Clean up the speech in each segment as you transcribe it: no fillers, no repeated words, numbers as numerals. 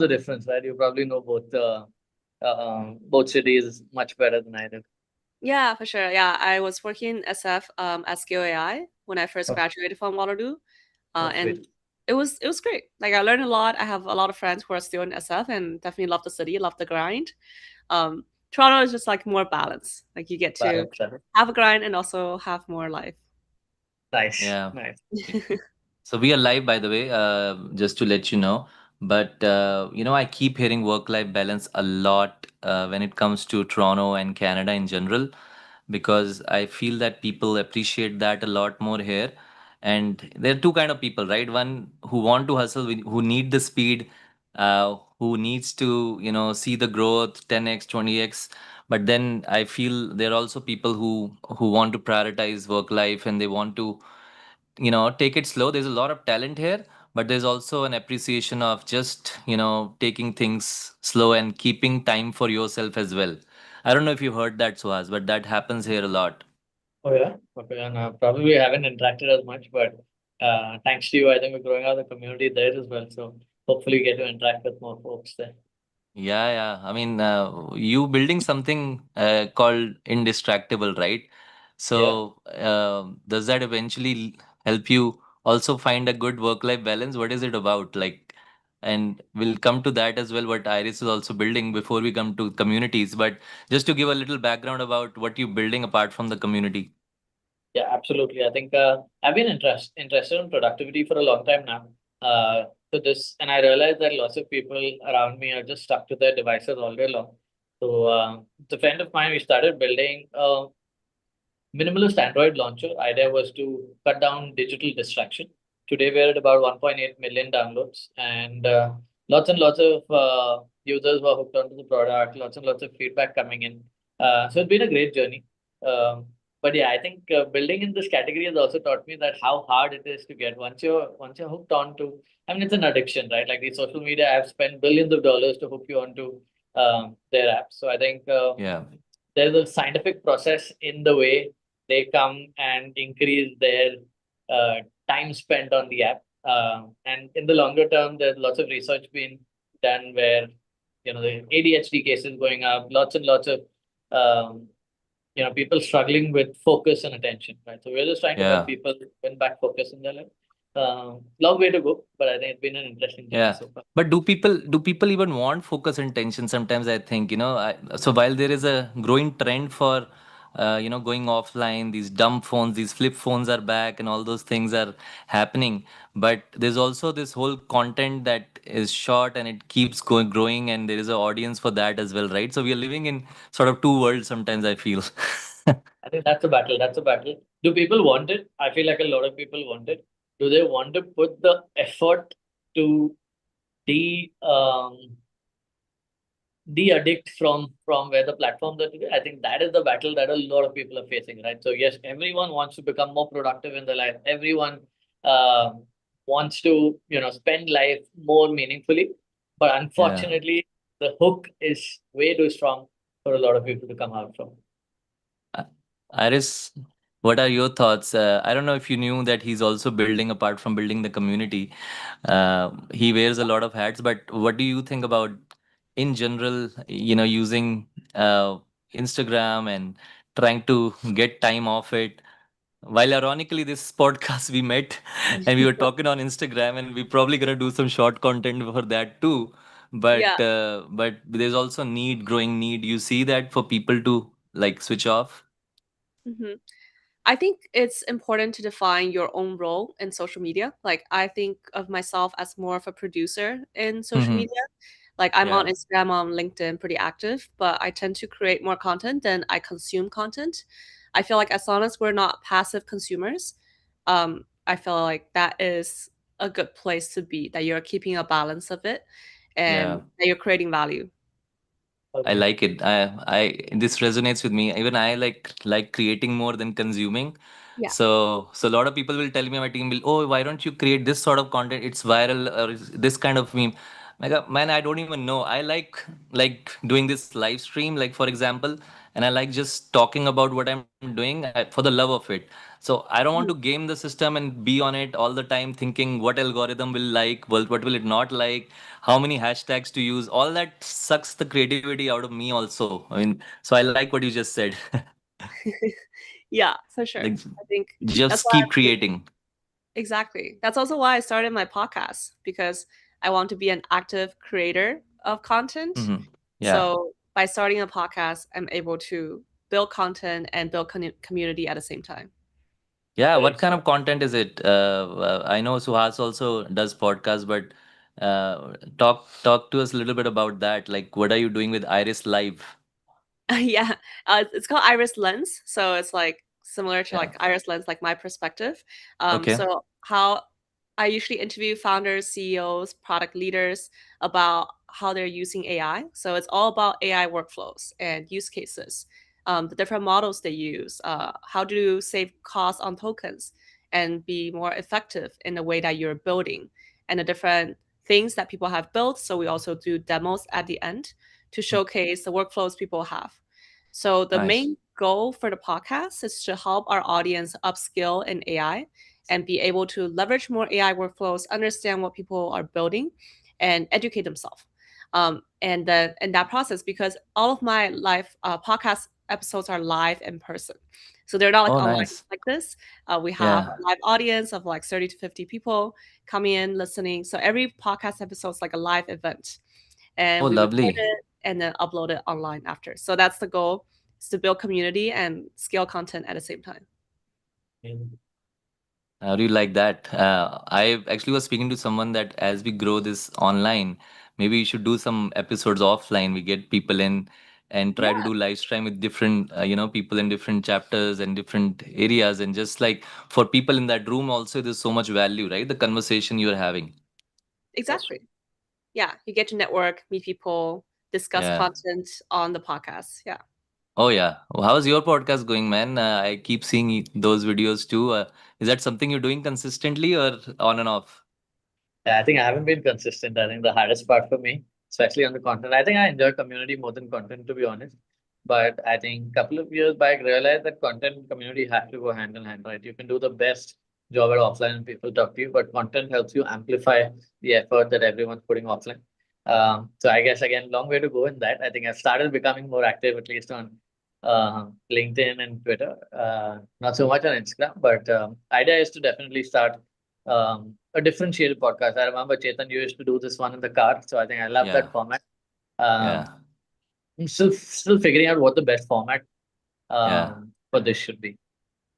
the difference, right? You probably know both cities much better than I do. Yeah, for sure. Yeah, I was working in SF at Skill AI when I first Oh, graduated from Waterloo, that's and great. it was great. Like I learned a lot. I have a lot of friends who are still in SF and definitely love the city, love the grind. Um, Toronto is just like more balance. Like you get to Balance, balance. have a grind and also have more life. Nice, Yeah. nice. So we are live, by the way, just to let you know. But I keep hearing work-life balance a lot when it comes to Toronto and Canada in general, because I feel that people appreciate that a lot more here. And there are two kind of people, right? One who want to hustle, who need the speed, who needs to, see the growth, 10x, 20x. But then I feel there are also people who want to prioritize work life and they want to take it slow. There's a lot of talent here, but there's also an appreciation of just taking things slow and keeping time for yourself as well. I don't know if you heard that, Suhas, but that happens here a lot. Oh yeah, okay. And probably haven't interacted as much, but thanks to you, I think we're growing out the community there as well. So hopefully, we get to interact with more folks there. Yeah. I mean, you building something called indistractable, right? Yeah. So does that eventually help you also find a good work-life balance? What is it about? Like, and we'll come to that as well, what Iris is also building before we come to communities. But just to give a little background about what you're building apart from the community. Yeah, absolutely. I think I've been interested in productivity for a long time now. And I realized that lots of people around me are just stuck to their devices all day long. So, with a friend of mine, we started building a minimalist Android launcher. Idea was to cut down digital distraction. Today, we're at about 1.8 million downloads, and lots and lots of users were hooked onto the product. Lots and lots of feedback coming in. So it's been a great journey. Um, but yeah, I think building in this category has also taught me that how hard it is to get once you're hooked onto. I mean, it's an addiction, right? Like these social media apps spend billions of dollars to hook you onto their apps. So I think Yeah. there's a scientific process in the way they come and increase their uh, time spent on the app. And in the longer term, there's lots of research being done where the ADHD cases going up, lots and lots of um, people struggling with focus and attention, right? So we're just trying to help Yeah. people win back focus in their life. Long way to go, but I think it's been an interesting journey Yeah, so far. but do people even want focus and tension? Sometimes I think so while there is a growing trend for going offline, these dumb phones, these flip phones are back, and all those things are happening. But there's also this whole content that is short and it keeps going growing, and there is an audience for that as well, right? So we are living in sort of two worlds. Sometimes I feel. I think that's a battle. That's a battle. Do people want it? I feel like a lot of people want it. Do they want to put the effort to de de-addict from where the platforms are today? I think that is the battle that a lot of people are facing, right? So yes, everyone wants to become more productive in their life. Everyone uh, wants to spend life more meaningfully, but Yeah. unfortunately, the hook is way too strong for a lot of people to come out from. Uh, Iris, what are your thoughts? I don't know if you knew that he's also building, apart from building the community. He wears a lot of hats, but what do you think about, in general, using Instagram and trying to get time off it? While ironically, this podcast we met and we were talking on Instagram, and we're probably gonna do some short content for that too. Yeah. But there's also growing need. You see that for people to like switch off. hmm I think it's important to define your own role in social media. Like, I think of myself as more of a producer in social Hmm. media. Like, I'm on Yeah, Instagram, on LinkedIn, pretty active, but I tend to create more content than I consume content. I feel like as long as we're not passive consumers, I feel like that is a good place to be, that you're keeping a balance of it and yeah. that you're creating value. I Okay. like it. This resonates with me. Even I like creating more than consuming. Yeah. So a lot of people will tell me, my team will, oh, why don't you create this sort of content? It's viral or this kind of meme. Man, I don't even know. I like doing this live stream, like for example, and I like just talking about what I'm doing for the love of it. So I don't want to Mhm. game the system and be on it all the time thinking what algorithm will like, well, what will it not like, how many hashtags to use. All that sucks the creativity out of me also. I mean, so I like what you just said. Yeah, for sure. Like I think that's just why keep creating. exactly. That's also why I started my podcast because I want to be an active creator of content. Hmm. Yeah. So by starting a podcast, I'm able to build content and build community at the same time. Yeah, Very what kind smart. of content is it? I know Suhas also does podcasts, but talk to us a little bit about that. Like, what are you doing with Iris Live? Yeah, it's called Iris Lens, so it's like similar to Yeah. like Iris Lens, like my perspective. Okay. So how I usually interview founders, CEOs, product leaders about how they're using AI. So it's all about AI workflows and use cases, the different models they use, how to save costs on tokens and be more effective in the way that you're building, and the different things that people have built. So we also do demos at the end to Mm. showcase the workflows people have. So the Nice. main goal for the podcast is to help our audience upskill in AI and be able to leverage more AI workflows, understand what people are building, and educate themselves. And then in that process, because all of my live podcast episodes are live in person, so they're not like Oh, online nice. like this. We have a Yeah. live audience of like 30 to 50 people coming in listening. So every podcast episode is like a live event, and Oh, we record lovely. it and then upload it online after. So that's the goal, is to build community and scale content at the same time. And How do you like that? I actually was speaking to someone that as we grow this online, maybe we should do some episodes offline. We get people in and try to Yeah, do live stream with different, people in different chapters and different areas. And just like for people in that room, also, there's so much value, right? The conversation you're having. that's true. exactly. Yeah, you get to network, meet people, discuss Yeah. content on the podcast. Yeah. Oh, yeah. How's your podcast going, man? I keep seeing those videos too. Is that something you're doing consistently or on and off? Yeah, I think I haven't been consistent. I think the hardest part for me, especially on the content, I think I enjoy community more than content, to be honest. But I think a couple of years back, realized that content and community have to go hand in hand, right? You can do the best job at offline and people talk to you, but content helps you amplify the effort that everyone's putting offline. So I guess again, long way to go in that. I think I've started becoming more active, at least on LinkedIn and Twitter. Not so much on Instagram, but idea is to definitely start a differentiated podcast. I remember Chetan, you used to do this one in the car, so I think I love Yeah. that format. Um, Yeah. I'm still figuring out what the best format Yeah. for this should be.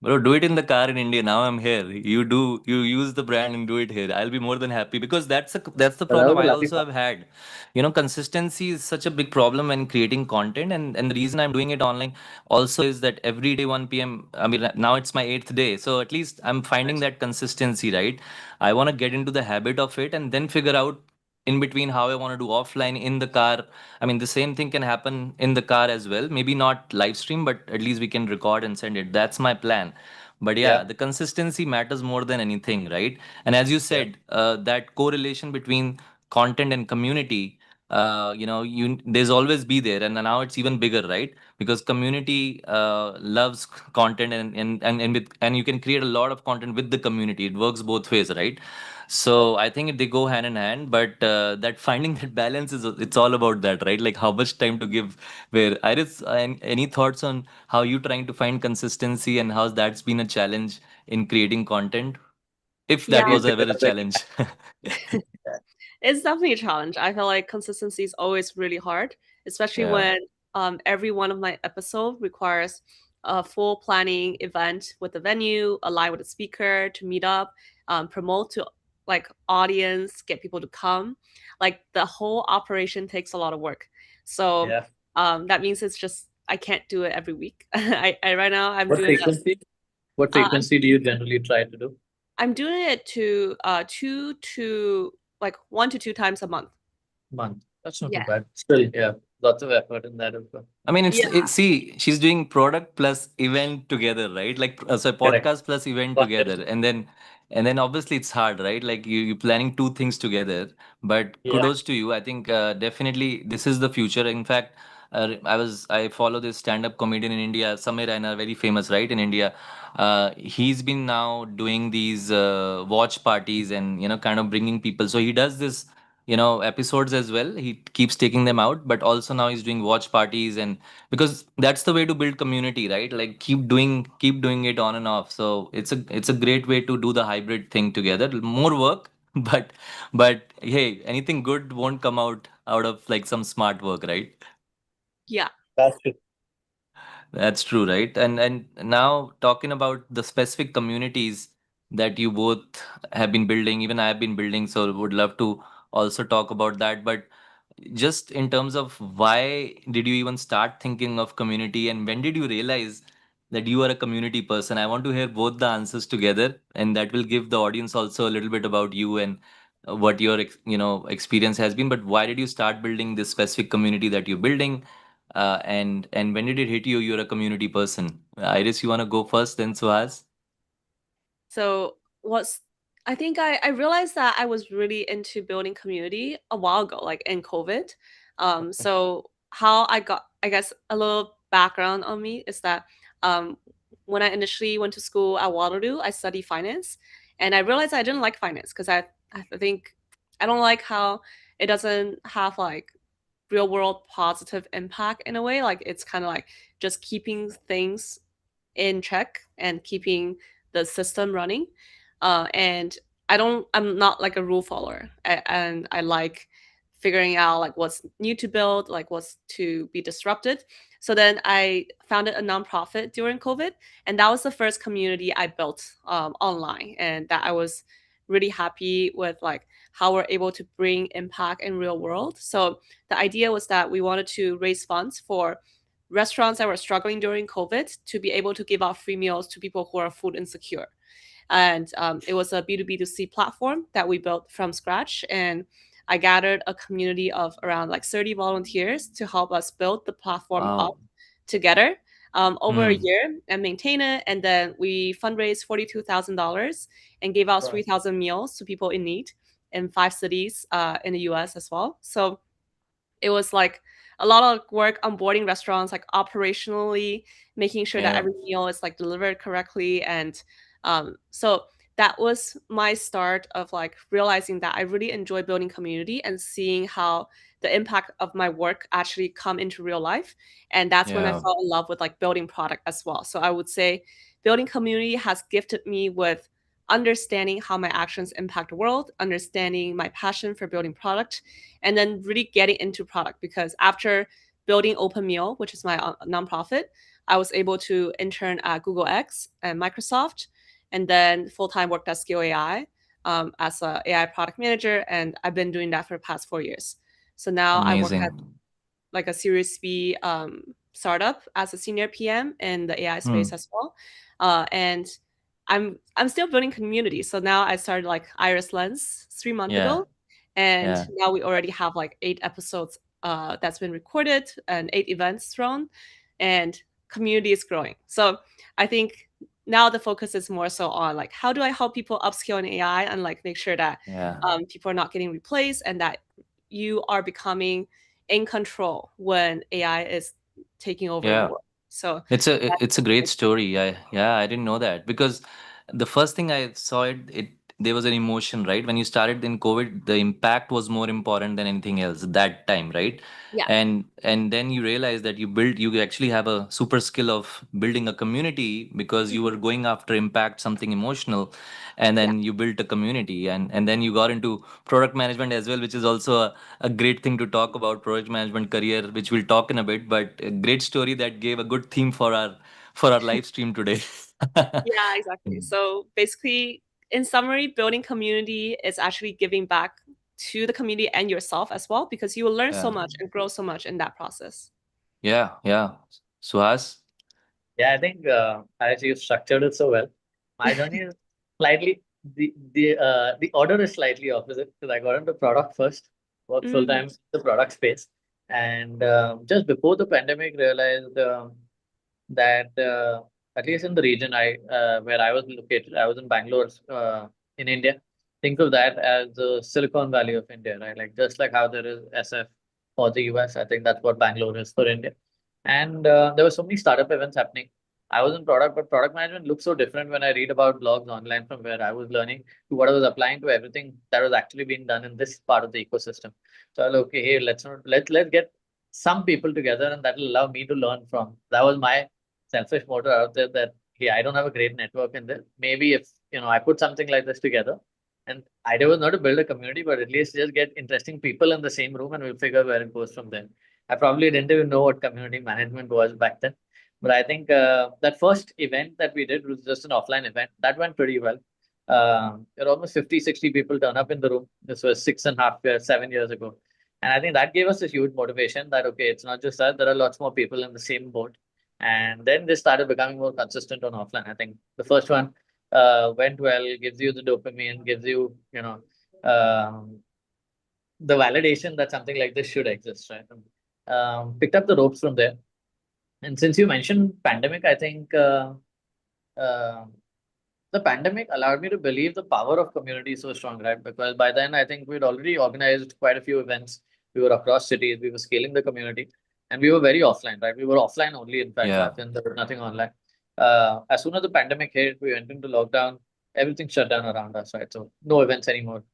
Bro, do it in the car in India. Now I'm here. You use the brand and do it here. I'll be more than happy because that's the So that problem was a I lovely also part. have had. Consistency is such a big problem when creating content, and the reason I'm doing it online also is that every day 1 p.m. I mean now it's my eighth day, so at least I'm finding Nice. that consistency, right? I want to get into the habit of it and then figure out in between how I want to do offline in the car. I mean, the same thing can happen in the car as well. Maybe not live stream, but at least we can record and send it. That's my plan. But yeah, Yeah, the consistency matters more than anything, right? And as you yeah, said, that correlation between content and community, you there's always be there, and now it's even bigger, right? Because community loves content, and you can create a lot of content with the community. It works both ways, right? yeah. So I think they go hand in hand, but that finding that balance is it's all about that, right? Like how much time to give where. Iris, any thoughts on how you trying to find consistency and how that's been a challenge in creating content? If that Maybe Yeah, was if it ever a was like, challenge. yeah, it's definitely a challenge. I feel like consistency is always really hard, especially Yeah, when every one of my episode requires a full planning event with the venue, align with the speaker to meet up, promote to like audience, get people to come. Like the whole operation takes a lot of work. So yeah. that means it's just I can't do it every week. I right now I'm What doing that. frequency? What Uh, frequency do you generally try to do? I'm doing it to two to like 1 to 2 times a month. Month. That's not too Yeah. bad. Still, yeah, lots of effort in that as well. I mean, Yeah. see, she's doing product plus event together, right? Like, so Correct. podcast plus event Concept. together. And then and then obviously it's hard, right? Like you're planning two things together, but Yeah. kudos to you. I think definitely this is the future. In fact, I follow this stand-up comedian in India, Samir Raina, very famous, right, in India. He's been now doing these watch parties and kind of bringing people. So he does this episodes as well. He keeps taking them out, but also now he's doing watch parties, and because that's the way to build community, right? Like keep doing it on and off. So it's a great way to do the hybrid thing together. More work, but hey, anything good won't come out of like some smart work, right? Yeah. That's true. That's true, right? And now talking about the specific communities that you both have been building, even I have been building, so would love to also talk about that. But just in terms of why did you even start thinking of community, and when did you realize that you are a community person? I want to hear both the answers together, and that will give the audience also a little bit about you and what your experience has been. But why did you start building this specific community that you're building? And when did it hit you you're a community person? Iris, you want to go first, then Suhas? So what's I think I realized that I was really into building community a while ago, like in COVID. So how I got, I guess, a little background on me is that um, when I initially went to school at Waterloo, I studied finance, and I realized I didn't like finance because I think I don't like how it doesn't have like real world positive impact in a way. Like it's kind of like just keeping things in check and keeping the system running. And I'm not like a rule follower, and I like figuring out like what's new to build, like what's to be disrupted. So then I founded a nonprofit during COVID, and that was the first community I built online, and that I was really happy with, like how we're able to bring impact in real world. So the idea was that we wanted to raise funds for restaurants that were struggling during COVID to be able to give out free meals to people who are food insecure. And it was a B2B2C platform that we built from scratch. And I gathered a community of around like 30 volunteers to help us build the platform up Wow. together over a Hmm. year and maintain it. And then we fundraised $42,000 and gave out Right. 3,000 meals to people in need in 5 cities in the US as well. So it was like a lot of work onboarding restaurants, like operationally making sure that Yeah. every meal is like delivered correctly. And so that was my start of like realizing that I really enjoy building community and seeing how the impact of my work actually come into real life. And that's when I Yeah. fell in love with like building product as well. So I would say building community has gifted me with understanding how my actions impact the world, understanding my passion for building product, and then really getting into product. Because after building Open Meal, which is my nonprofit, I was able to intern at Google X and Microsoft, and then full time worked at Skill AI as a AI product manager, and I've been doing that for the past 4 years. So now I work at Amazing. like a Series B startup as a senior PM in the AI space Hmm. as well. And I'm still building community. So now I started like Iris Lens 3 months Yeah. ago, and Yeah. now we already have like 8 episodes that's been recorded and 8 events thrown, and community is growing. So I think now the focus is more so on like how do I help people upskill in AI and like make sure that Yeah. people are not getting replaced and that you are becoming in control when AI is taking over your Yeah. work. So It's a great story. I didn't know that because the first thing I saw it there was an emotion, right? When you started in COVID, the impact was more important than anything else at that time, right? yeah, And then you realize that you actually have a super skill of building a community because you mhm, were going after impact, something emotional, and yeah, then you built a community, and then you got into product management as well, which is also a great thing to talk about, project management career, which we'll talk in a bit. But a great story that gave a good theme for our live stream today. yeah, exactly. So basically, in summary, building community is actually giving back to the community and yourself as well, because you will learn so Yeah, much and grow so much in that process. yeah, yeah. Suhas? Yeah, I think as you structured it so well, my journey is slightly the order is slightly opposite because I got into product first, worked full Mhm. time in the product space, and just before the pandemic, realized that at least in the region I where I was located, I was in Bangalore. in India. Think of that as the Silicon Valley of India, right? Like just like how there is SF for the US, I think that's what Bangalore is for India. And there were so many startup events happening. I was in product, but product management looks so different when I read about blogs online from where I was learning to what I was applying to everything that was actually being done in this part of the ecosystem. So I was like, okay, hey, let's not let's get some people together and that will allow me to learn from. That was my selfish motive out there that hey, I don't have a great network in this. Maybe if I put something like this together, and idea was not to build a community, but at least just get interesting people in the same room and we'll figure where it goes from there. I probably didn't even know what community management was back then. But I think that first event that we did was just an offline event. That went pretty well. There were almost 50, 60 people turn up in the room. This was 6.5 years, 7 years ago. And I think that gave us a huge motivation that, okay, it's not just us, there are lots more people in the same boat. And then they started becoming more consistent on offline. I think the first one went well, gives you the dopamine, gives you, the validation that something like this should exist, right? Picked up the ropes from there. And since you mentioned pandemic, I think uh, the pandemic allowed me to believe the power of community so strong, right? Because by then, I think we'd already organized quite a few events. We were across cities, we were scaling the community, and we were very offline, right? We were offline only, in fact, Yeah. back then, there was nothing online. As soon as the pandemic hit, we went into lockdown, everything shut down around us, right? So no events anymore.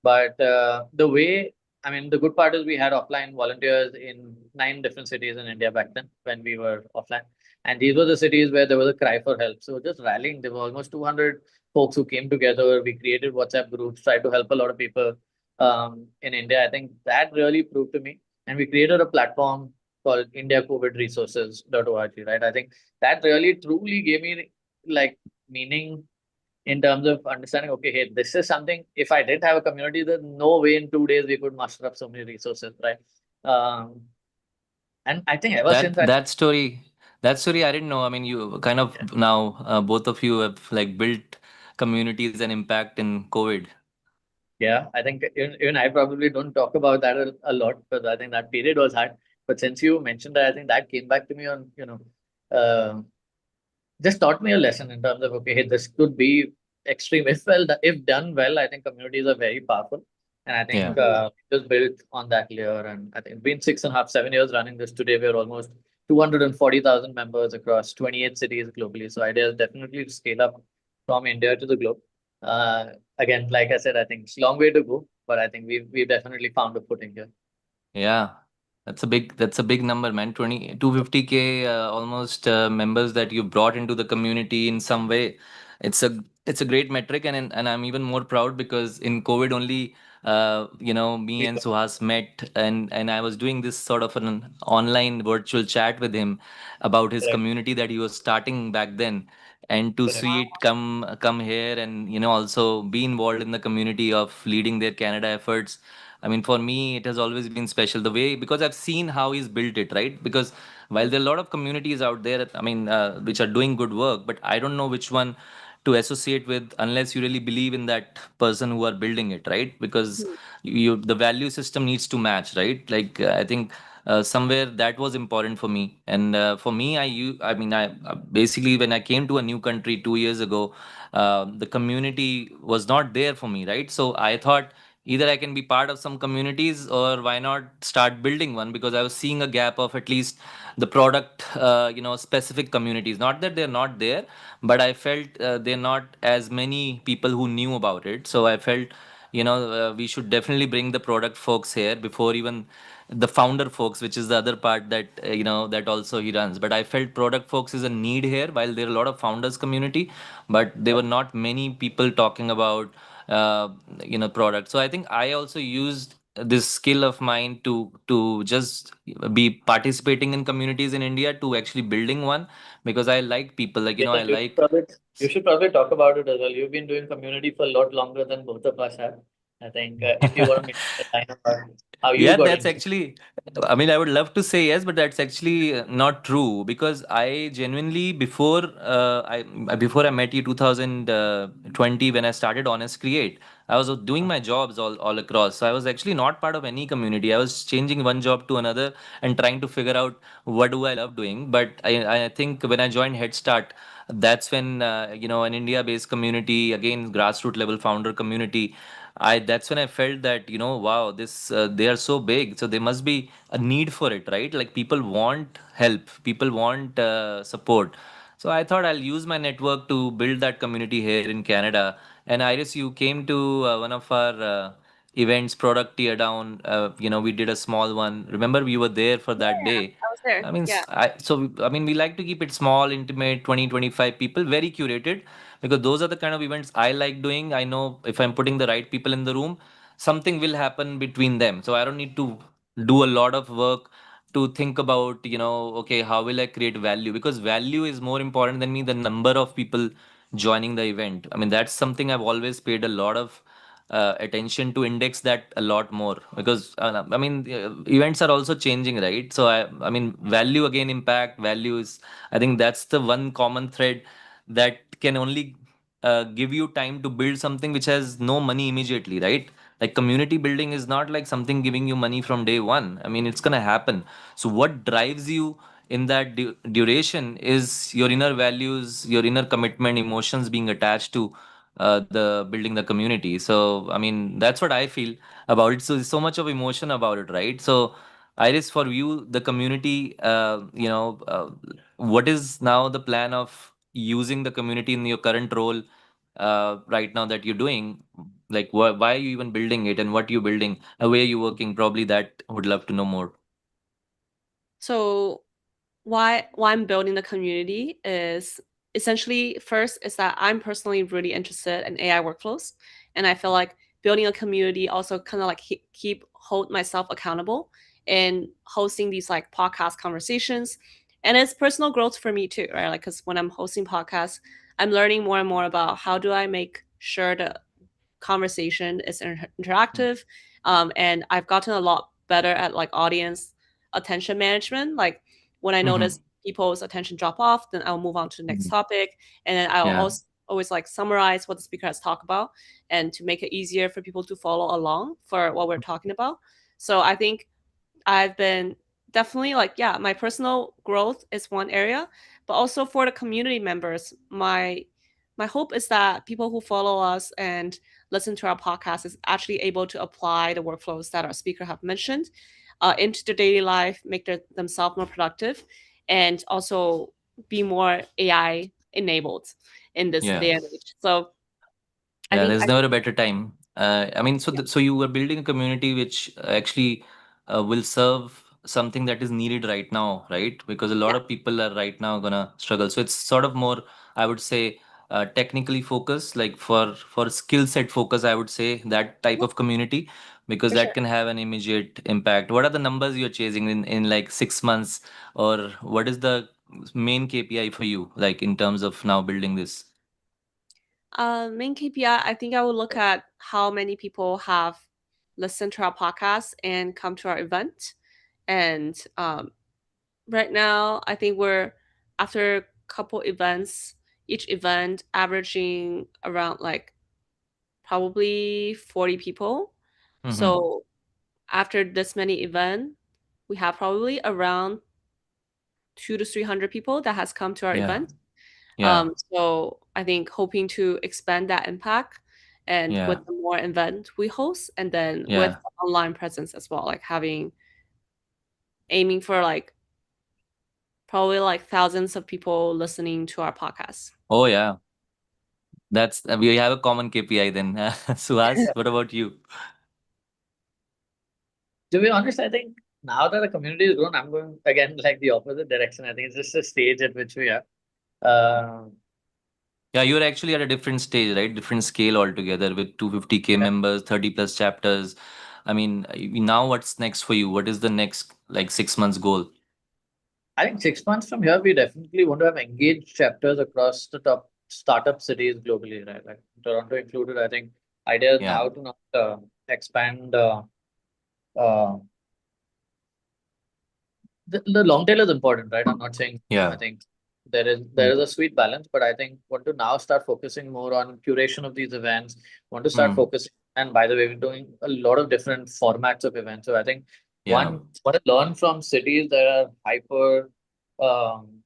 But the way, I mean, the good part is we had offline volunteers in 9 different cities in India back then when we were offline. And these were the cities where there was a cry for help. So just rallying, there were almost 200 folks who came together. We created WhatsApp groups, tried to help a lot of people in India. I think that really proved to me. And we created a platform called IndiaCovidResources.org, right? I think that really truly gave me like meaning in terms of understanding, okay, hey, this is something, if I didn't have a community, there's no way in 2 days we could muster up so many resources, right? Um, and I think ever That since I, that story I didn't know. I mean, you kind of now both of you have like built communities and impact in COVID. yeah, I think even I probably don't talk about that a lot because I think that period was hard. But since you mentioned that, I think that came back to me on, uh, just taught me a lesson in terms of, okay, hey, this could be extreme. If done well, I think communities are very powerful. And I think Yeah. Mhm. just built on that layer. And I think it's been 6.5, 7 years running this. Today, we're almost 240,000 members across 28 cities globally. So idea is definitely to scale up from India to the globe. Again, like I said, I think it's a long way to go, but I think we've definitely found a footing here. Yeah, that's a big number, man. 250K almost members that you brought into the community in some way. It's a great metric, and I'm even more proud because in COVID only, me and Suhas met, and I was doing this sort of an online virtual chat with him about his Correct, community that he was starting back then. And to correct. see it come here and also be involved in the community of leading their Canada efforts. I mean, for me, it has always been special the way because I've seen how he's built it, right? Because while there are a lot of communities out there, I mean, which are doing good work, but I don't know which one to associate with unless you really believe in that person who are building it, right? Because the value system needs to match, right? Like I think somewhere that was important for me, and for me, I mean, I basically when I came to a new country 2 years ago, the community was not there for me, right? So I thought either I can be part of some communities or why not start building one because I was seeing a gap of at least the product, specific communities. Not that they're not there, but I felt they're not as many people who knew about it. So I felt, we should definitely bring the product folks here before even the founder folks, which is the other part that, that also he runs. But I felt product folks is a need here while there are a lot of founders community, but there were not many people talking about uh, product. So I think I also used this skill of mine to just be participating in communities in India to actually building one because I like people, like Yes, I like. you should probably talk about it as well. You've been doing community for a lot longer than both of us have. I think if you want to make a line about how you Yeah, got that's into actually, I mean, I would love to say yes, but that's actually not true because I genuinely, before I met you 2020, when I started Honest Create, I was doing my jobs all across. So I was actually not part of any community. I was changing one job to another and trying to figure out what do I love doing. But I think when I joined Head Start, That's when an India-based community, again grassroots level founder community. That's when I felt that wow, this they are so big, so there must be a need for it, right? Like people want help, people want support. So I thought I'll use my network to build that community here in Canada. And Iris, you came to one of our events, product tear down. We did a small one. Remember, we were there for that Yeah, day. I was there. I mean, Yeah. we like to keep it small, intimate, 20, 25 people, very curated, because those are the kind of events I like doing. I know if I'm putting the right people in the room, something will happen between them. So I don't need to do a lot of work to think about, okay, how will I create value? Because value is more important than the number of people joining the event. I mean, that's something I've always paid a lot of attention to, index that a lot more, because events are also changing, right? So I mean, value again, impact values, I think that's the one common thread that can only give you time to build something which has no money immediately, right? Like community building is not like something giving you money from day one. I mean, it's going to happen. So what drives you in that duration is your inner values, your inner commitment, emotions being attached to the building the community. So I mean, that's what I feel about it. So there's so much of emotion about it, right? So Iris, for you, the community, what is now the plan of using the community in your current role right now that you're doing? Like, why are you even building it, and what you building? Where you working? Probably that would love to know more. So why I'm building the community is essentially first is that I'm personally really interested in AI workflows, and I feel like building a community also kind of like keep hold myself accountable in hosting these like podcast conversations, and it's personal growth for me too, right? Like because when I'm hosting podcasts, I'm learning more and more about how do I make sure the conversation is interactive, and I've gotten a lot better at like audience attention management. Like when I Mm-hmm. notice people's attention drop off, then I'll move on to the next Hmm. topic, and then I'll Yeah. also always like summarize what the speaker has talked about and to make it easier for people to follow along for what we're talking about. So I think I've been definitely like, yeah, my personal growth is one area, but also for the community members, my hope is that people who follow us and listen to our podcast is actually able to apply the workflows that our speaker have mentioned into their daily life, make themselves more productive, and also be more AI enabled in this Yeah. day and age. So I Yeah, think there's I never think a better time. I mean, so yeah, so you were building a community which actually will serve something that is needed right now, right? Because a lot yeah. of people are right now gonna struggle. So it's sort of more, I would say, technically focused, like for skill set focus. I would say that type Yeah, of community, because for that sure. can have an immediate impact. What are the numbers you're chasing in like 6 months, or what is the main KPI for you, like in terms of now building this? Main KPI, I think I will look at how many people have listened to our podcast and come to our event. And right now, I think we're after a couple events, each event averaging around like probably 40 people. Mm-hmm. So after this many event, we have probably around 200 to 300 people that has come to our Yeah. event. Yeah. So I think hoping to expand that impact and with Yeah. the more event we host, and then with Yeah. online presence as well, like having aiming for like probably like thousands of people listening to our podcast. Oh, yeah. That's we have a common KPI then. Suhas, what about you? To be honest, I think now that the community is grown, I'm going again like the opposite direction. I think it's just a stage at which we are. Uh, Yeah, you're actually at a different stage, right? Different scale altogether with 250K yeah. members, 30 plus chapters. I mean, now what's next for you? What is the next like 6 months goal? I think 6 months from here, we definitely want to have engaged chapters across the top startup cities globally, right? Like Toronto included. I think idea is Yeah. now to not expand uh, the long tail is important, right? I'm not saying I Yeah. think there is a sweet balance, but I think want to now start focusing more on curation of these events. Want to start Mm-hmm. focusing, and by the way, we're doing a lot of different formats of events. So I think Yeah. one want to learn from cities that are hyper um,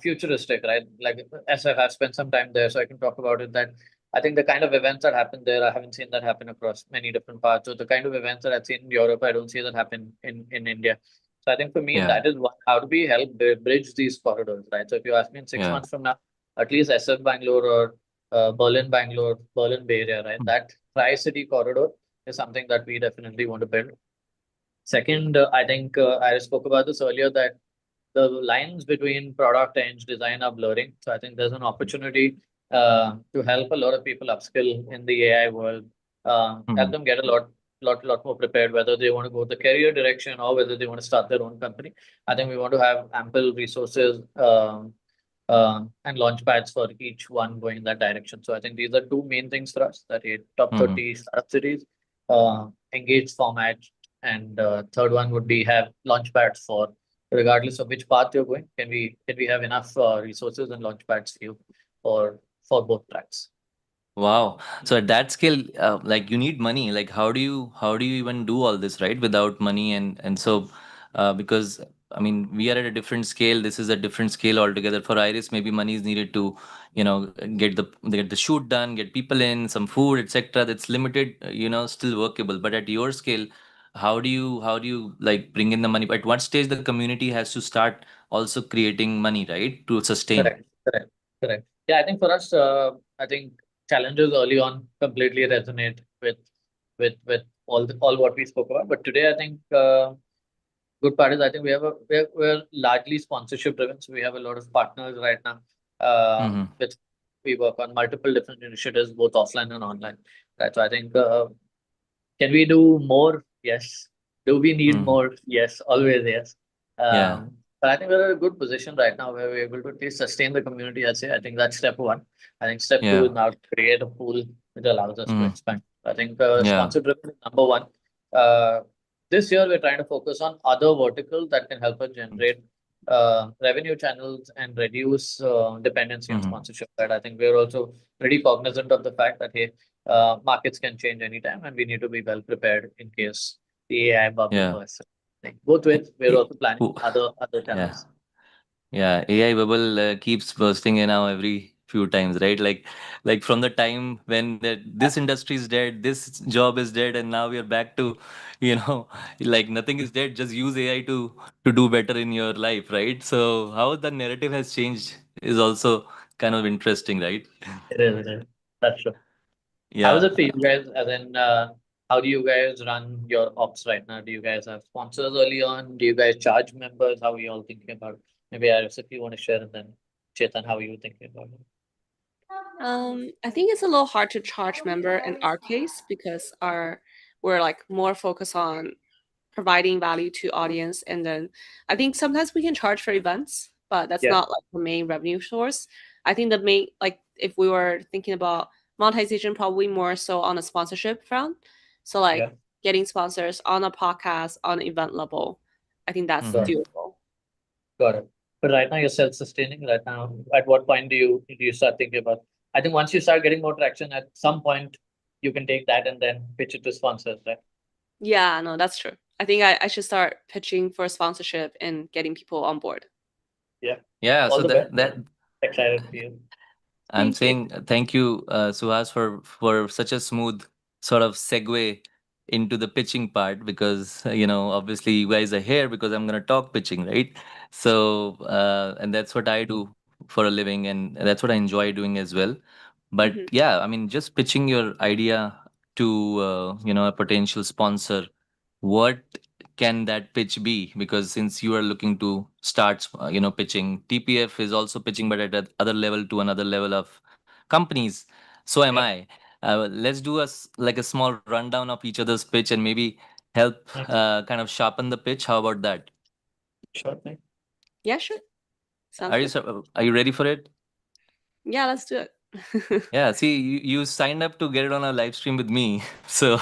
futuristic, right? Like SF, I've spent some time there, so I can talk about it. That I think the kind of events that happen there, I haven't seen that happen across many different parts. So the kind of events that I've seen in Europe, I don't see that happen in India. So I think for me, Yeah. that is one. How do we help bridge these corridors, right? So if you ask me in six Yeah. months from now, at least SF Bangalore or Berlin Bangalore, Berlin Bay Area, right? Mm. That tri-city corridor is something that we definitely want to build. Second, I think I spoke about this earlier that the lines between product and design are blurring. So I think there's an opportunity to help a lot of people upskill in the AI world, help Mhm. them get a lot more prepared, whether they want to go the career direction or whether they want to start their own company. I think we want to have ample resources and launch pads for each one going in that direction. So I think these are two main things for us, that top Mhm. 30 startup cities, engaged format, and third one would be have launch pads for regardless of which path you're going, can we have enough resources and launch pads for you for both tracks? Wow. So at that scale, like you need money. Like how do you even do all this, right? Without money and so because I mean we are at a different scale. This is a different scale altogether. For Iris, maybe money is needed to, get the shoot done, get people in, some food, etc. That's limited, still workable. But at your scale, how do you like bring in the money? At what stage the community has to start also creating money, right? To sustain. Correct, correct, correct. Yeah, I think for us, I think challenges early on completely resonate with all what we spoke about. But today, I think good part is I think we're largely sponsorship driven. So we have a lot of partners right now. Mm-hmm. With we work on multiple different initiatives, both offline and online. Right. So I think can we do more? Yes. Do we need Mm-hmm. more? Yes, always yes. Yeah. But I think we're in a good position right now where we're able to at least sustain the community. I'd say I think that's step one. I think step two is Yeah. now to create a pool which allows us to Mm-hmm. expand. I think Yeah. sponsor driven is number one. Uh, this year we're trying to focus on other verticals that can help us generate revenue channels and reduce dependency on Mm-hmm. sponsorship. Right. I think we're also pretty cognizant of the fact that hey, markets can change anytime, and we need to be well prepared in case the AI bubble Yeah. bursts. Like both ways, we're Eh, also planning oh, other yeah. channels. Yeah. AI bubble keeps bursting in now every few times, right? Like from the time when this industry is dead, this job is dead, and now we are back to, you know, like nothing is dead. Just use AI to do better in your life, right? So how the narrative has changed is also kind of interesting, right? It is, it is. That's true. How is Yeah. it for you guys? As in, how do you guys run your ops right now? Do you guys have sponsors early on? Do you guys charge members? How are you all thinking about it? Maybe Iris, if you want to share, and then Chetan, how are you thinking about it? I think it's a little hard to charge member in our case because we're like more focused on providing value to audience, and then I think sometimes we can charge for events, but that's Yeah, not like the main revenue source. I think the main, like if we were thinking about monetization, probably more so on a sponsorship front. So yeah, like getting sponsors on a podcast on event level, I think that's Mm-hmm. got it. doable. Got it. But right now you're self-sustaining right now. At what point do you start thinking about? I think once you start getting more traction, at some point you can take that and then pitch it to sponsors, right? Yeah, no, that's true. I think I should start pitching for sponsorship and getting people on board. Yeah. Yeah. All So the best. that Excited for you. I'm Thank you. saying thank you, Suhas, for such a smooth sort of segue into the pitching part because obviously you guys are here because I'm gonna talk pitching, right? So and that's what I do for a living, and that's what I enjoy doing as well. But Hmm. yeah, I mean, just pitching your idea to a potential sponsor, what can that pitch be? Because since you are looking to start pitching, TPF is also pitching but at other level to another level of companies. So am Yeah. I. Let's do like a small rundown of each other's pitch and maybe help Nice. kind of sharpen the pitch. How about that? Sure thing. Yeah, sure. Sounds good. Are you ready for it? Yeah, let's do it. Yeah, see, you signed up to get it on a live stream with me. So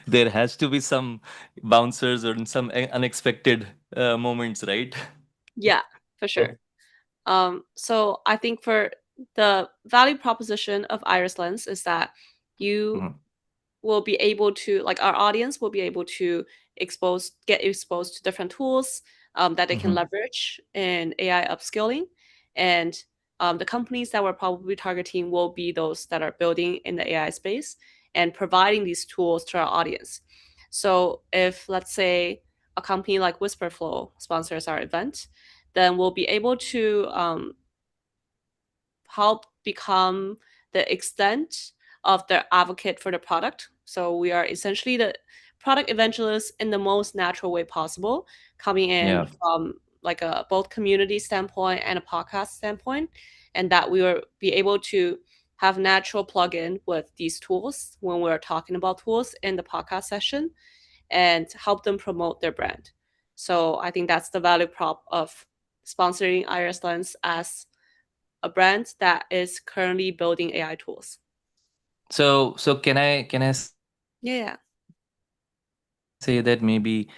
there has to be some bouncers or some unexpected moments, right? Yeah, for Cool. sure. So I think for the value proposition of Iris Lens is that you Mhm. will be able to, like, our audience will be able to get exposed to different tools that they can Mhm. leverage in AI upskilling, And the companies that we're probably targeting will be those that are building in the AI space and providing these tools to our audience. So if, let's say, a company like Whisperflow sponsors our event, then we'll be able to help become the extent of the advocate for the product. So we are essentially the product evangelists in the most natural way possible, coming in Yeah. from like a both community standpoint and a podcast standpoint, and that we will be able to have natural plug-in with these tools when we're talking about tools in the podcast session and help them promote their brand. So I think that's the value prop of sponsoring Iris Lens as a brand that is currently building AI tools. So can I say that maybe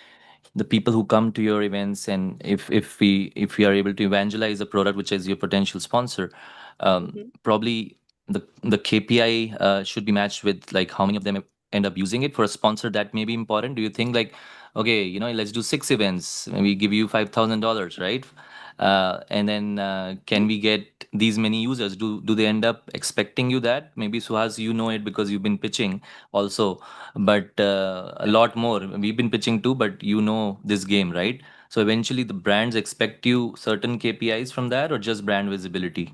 the people who come to your events, and if we are able to evangelize a product which is your potential sponsor, probably the KPI should be matched with like how many of them end up using it. For a sponsor, that may be important. Do you think like, okay, let's do 6 events, maybe give you $5,000, right? And then can we get these many users? Do they end up expecting you that? Maybe Suhas, you know it because you've been pitching also, but a lot more. We've been pitching too, but you know this game, right? So eventually the brands expect you certain KPIs from that, or just brand visibility?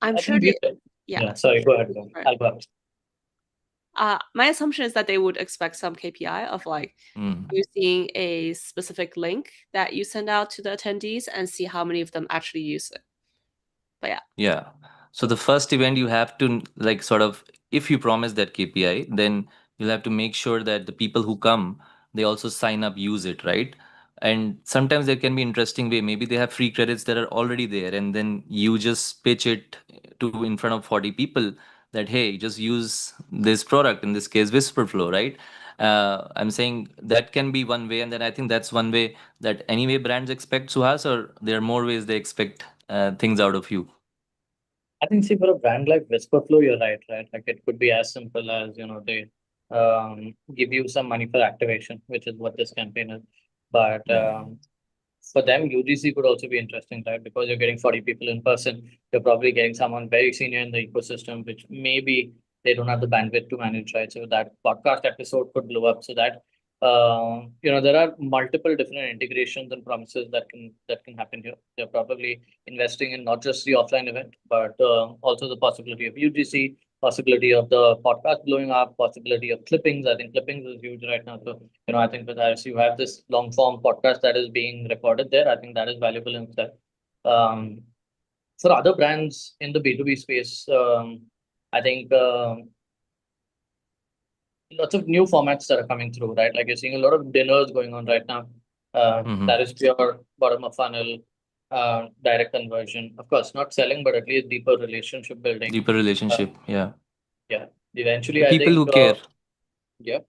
I'm I sure think we, they, yeah. yeah, sorry, go ahead. Right. I'll go ahead. My assumption is that they would expect some KPI of like Mm. using a specific link that you send out to the attendees and see how many of them actually use it. But yeah. Yeah. So the first event you have to like sort of, if you promise that KPI, then you'll have to make sure that the people who come, they also sign up, use it, right? And sometimes there can be interesting way. Maybe they have free credits that are already there, and then you just pitch it to in front of 40 people that hey, just use this product. In this case, Whisperflow, right? I'm saying that can be one way, and then I think that's one way that anyway brands expect Suhas, or there are more ways they expect things out of you. I think, see, for a brand like Whisperflow, you're right, right? Like it could be as simple as, they give you some money for activation, which is what this campaign is. But Yeah. for them, UGC could also be interesting, right? Because you're getting 40 people in person, you're probably getting someone very senior in the ecosystem, which maybe they don't have the bandwidth to manage, right? So that podcast episode could blow up. So that there are multiple different integrations and promises that can happen here. They're probably investing in not just the offline event, but also the possibility of UGC, possibility of the podcast blowing up, possibility of clippings. I think clippings is huge right now. So I think with us, you have this long form podcast that is being recorded there. I think that is valuable in itself. Um, for other brands in the B2B space, I think lots of new formats that are coming through, right? Like you're seeing a lot of dinners going on right now. That Hmm. is pure bottom of funnel, direct conversion. Of course, not selling, but at least deeper relationship building. Deeper Uh, relationship. Yeah. yeah. Eventually, The I people think, who care. yeah.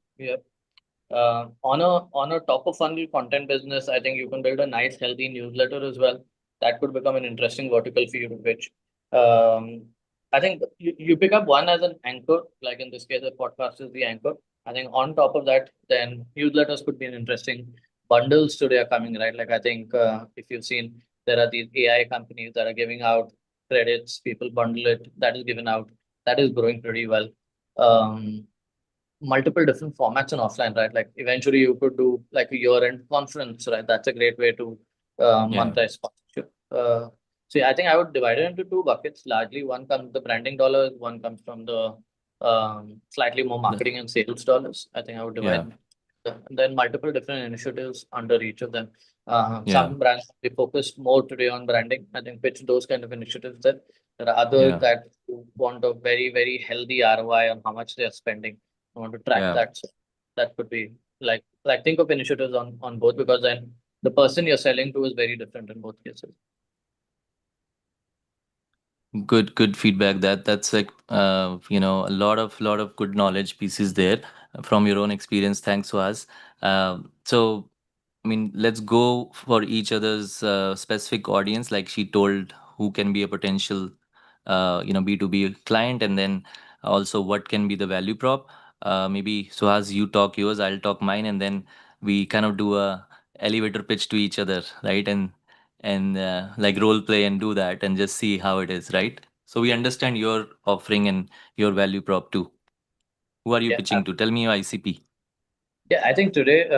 On a top of funnel content business, I think you can build a nice, healthy newsletter as well. That could become an interesting vertical for you to pitch. Um, I think you pick up one as an anchor, like in this case, a podcast is the anchor. I think on top of that, then newsletters could be an interesting bundles today are coming, right? Like I think if you've seen, there are these AI companies that are giving out credits, people bundle it, that is given out, that is growing pretty well. Um, Multiple different formats and offline, right? Like eventually you could do like a year-end conference, right? That's a great way to Yeah. monetize sponsorship. So yeah, I think I would divide it into two buckets. Largely, one comes the branding dollars, one comes from the slightly more The, marketing and sales dollars. I think I would yeah. divide and then multiple different initiatives under each of them. Yeah. Some brands they focus more today on branding. I think pitch those kind of initiatives. There are others Yeah. that want a very, very healthy ROI on how much they are spending. I want to track Yeah. that. So that could be like think of initiatives on both because then the person you're selling to is very different in both cases. Good feedback. That's like a lot of good knowledge pieces there from your own experience. Thanks to us. So I mean, let's go for each other's specific audience, like she told, who can be a potential, B2B client, and then also what can be the value prop. Maybe so as you talk yours, I'll talk mine, and then we kind of do a elevator pitch to each other, right? And and like role play and do that and just see how it is, right? So we understand your offering and your value prop too. Who are you Yeah. pitching to? Tell me your ICP. Yeah, I think today,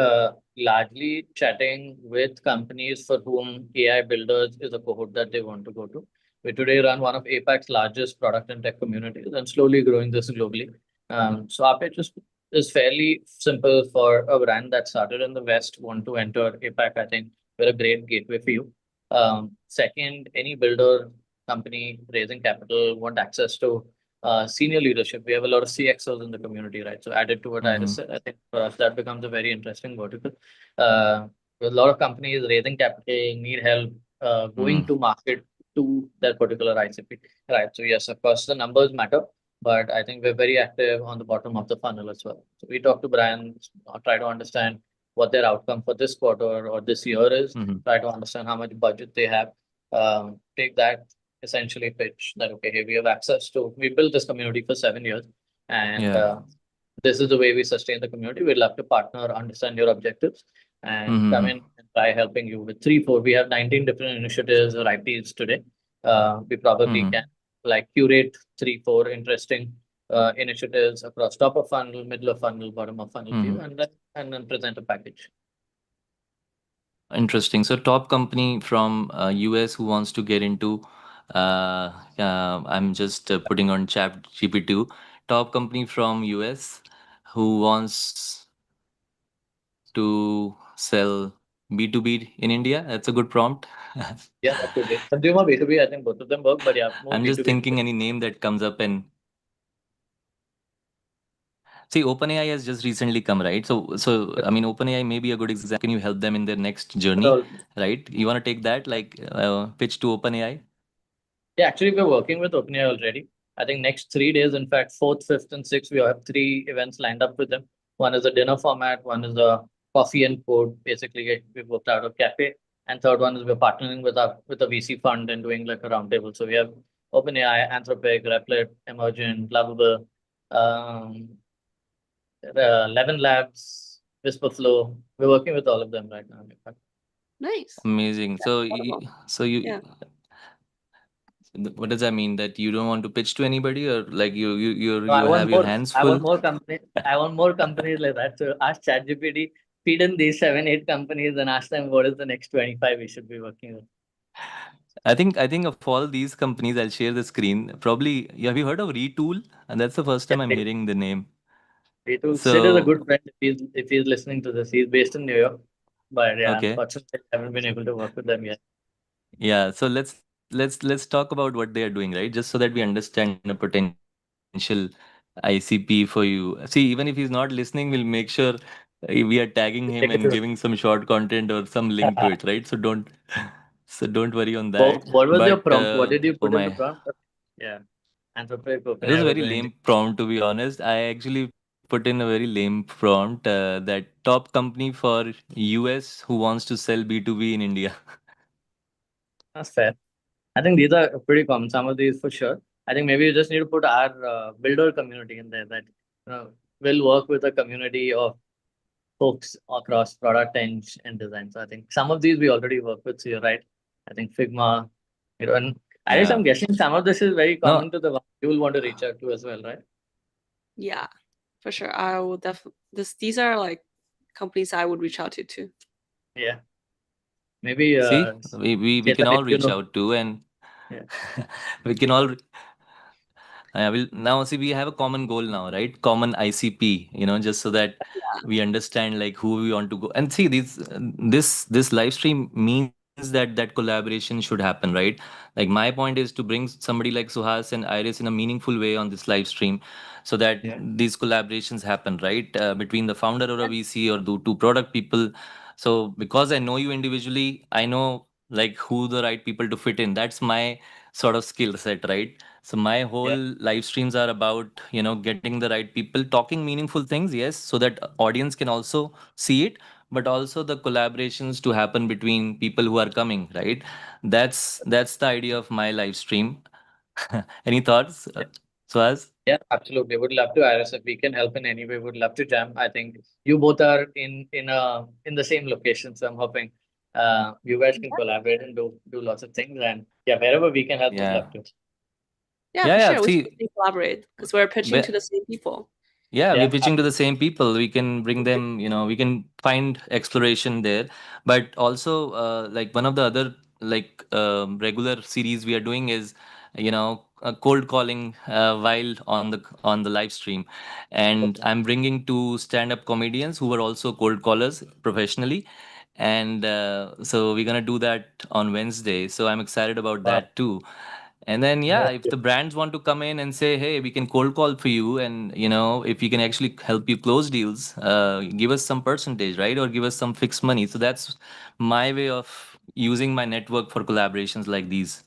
largely chatting with companies for whom AI builders is a cohort that they want to go to. We today run one of APAC's largest product and tech communities and slowly growing this globally. So our pitch is fairly simple for a brand that started in the West, want to enter APAC. I think we're a great gateway for you. Second, any builder company raising capital want access to senior leadership. We have a lot of CXOs in the community, right? So added to what Iris Mm-hmm. said, I think for us that becomes a very interesting vertical. Uh, with a lot of companies raising capital, need help going Mm-hmm. to market to their particular ICP, right? So yes, of course, the numbers matter, but I think we're very active on the bottom of the funnel as well. So we talk to brands, try to understand what their outcome for this quarter or this year is, Mm-hmm. try to understand how much budget they have, take that essentially pitch that okay, hey, we have access to we built this community for 7 years, and Yeah. this is the way we sustain the community. We'd love to partner, understand your objectives, and come Mm-hmm. in and try helping you with 3 4. We have 19 different initiatives or IPs today. We probably Mm-hmm. can like curate 3 4 interesting initiatives across top of funnel, middle of funnel, bottom of funnel Mm-hmm. view, and then present a package. Interesting. So top company from US who wants to get into I'm just putting on chat GPT2. Top company from US who wants to sell B2B in India. That's a good prompt. Yeah, that could be consumer B2B. I think both of them work, but yeah, more I'm just B2B. thinking any name that comes up and see OpenAI has just recently come, right? So I mean OpenAI may be a good example. Can you help them in their next journey, right? You want to take that like pitch to OpenAI? Yeah, actually, we're working with OpenAI already. I think next 3 days, in fact, fourth, fifth, and sixth, we have three events lined up with them. One is a dinner format, one is a coffee and code, basically we've worked out of cafe, and third one is we're partnering with a VC fund and doing like a roundtable. So we have OpenAI, Anthropic, Replit, Emergent, Lovable, um, 11 Labs, Whisperflow. We're working with all of them right now. In fact. Nice. Amazing. That's So incredible. so you Yeah. what does that mean? That you don't want to pitch to anybody, or like No, I you want have your more. hands I full? want more companies. I want more companies like that. So ask ChatGPT, feed in these 7 8 companies, and ask them what is the next 25 we should be working with. I think of all these companies, I'll share the screen. Probably, have you heard of Retool? And that's the first Yeah, time I'm hearing the name. Sid is a So good friend. If he's listening to this, he's based in New York, but yeah, okay, unfortunately, I haven't been able to work with them yet. yeah. So let's talk about what they are doing, right? Just so that we understand a potential ICP for you. See, even if he's not listening, we'll make sure we are tagging him and giving Take some it to short content or some link to it, right? So don't worry on that. what was But your prompt? What did oh you put my, in the prompt? Yeah, Anthropic, it was a OpenAI, very we're doing. lame prompt, to be honest. I actually put in a very lame prompt that top company for US who wants to sell B2B in India. That's fair. I think these are pretty common. Some of these for sure. I think maybe you just need to put our builder community in there that will work with a community of folks across product and design. So I think some of these we already work with. So you're right. I think Figma, and I guess Yeah. I'm guessing some of this is very No, common to the one you will want to reach out to as well, right? Yeah, for sure. I will definitely these are like companies I would reach out to too. Yeah. Maybe see, we can Chetan, if all you reach know. out to, and Yeah. we can all will now see we have a common goal now, right? Common ICP, just so that we understand like who we want to go. And see, this live stream means that collaboration should happen, right? Like my point is to bring somebody like Suhas and Iris in a meaningful way on this live stream, so that Yeah. these collaborations happen, right? Between the founder or a VC or the two product people. So because I know you individually, I know like who the right people to fit in. That's my sort of skill set, right? So my whole Yeah. live streams are about, getting the right people, talking meaningful things, yes, so that audience can also see it, but also the collaborations to happen between people who are coming, right? That's the idea of my live stream. Any thoughts, Swaz? Yeah, absolutely. Would love to, Iris, if we can help in any way. Would love to jam. I think you both are in the same location, so I'm hoping You guys can collaborate and do lots of things. And yeah, wherever we can help, we'd Yeah. love to. Yeah, Yeah, for yeah. sure. We should See, definitely collaborate because we're pitching to be- the same people. yeah, we're Yeah, pitching to the same people. We can bring them, we can find exploration there. But also, like one of the other like regular series we are doing is, cold calling while on the live stream, and absolutely. I'm bringing two stand-up comedians who are also cold callers professionally, and so we're gonna do that on Wednesday. So I'm excited about Wow. that too. And then, yeah, if the brands want to come in and say, hey, we can cold call for you, and if we can actually help you close deals, give us some percentage, right? Or give us some fixed money. So that's my way of using my network for collaborations like these.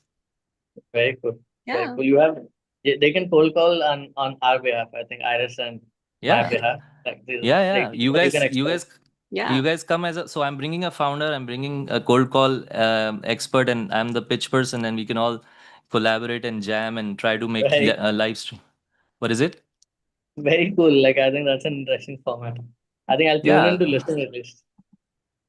Very cool. Very Yeah. cool. You have they can cold call on our behalf. I think Iris and my Yeah. behalf. Like Yeah, like yeah. You what you can guys, you expect. guys, you Yeah. guys come as a. So I'm bringing a founder. I'm bringing a cold call expert, and I'm the pitch person, and we can all collaborate and jam and try to make Very a live stream. What is it? very cool. Like I think that's an interesting format. I think I'll tune in Yeah. to listen at least.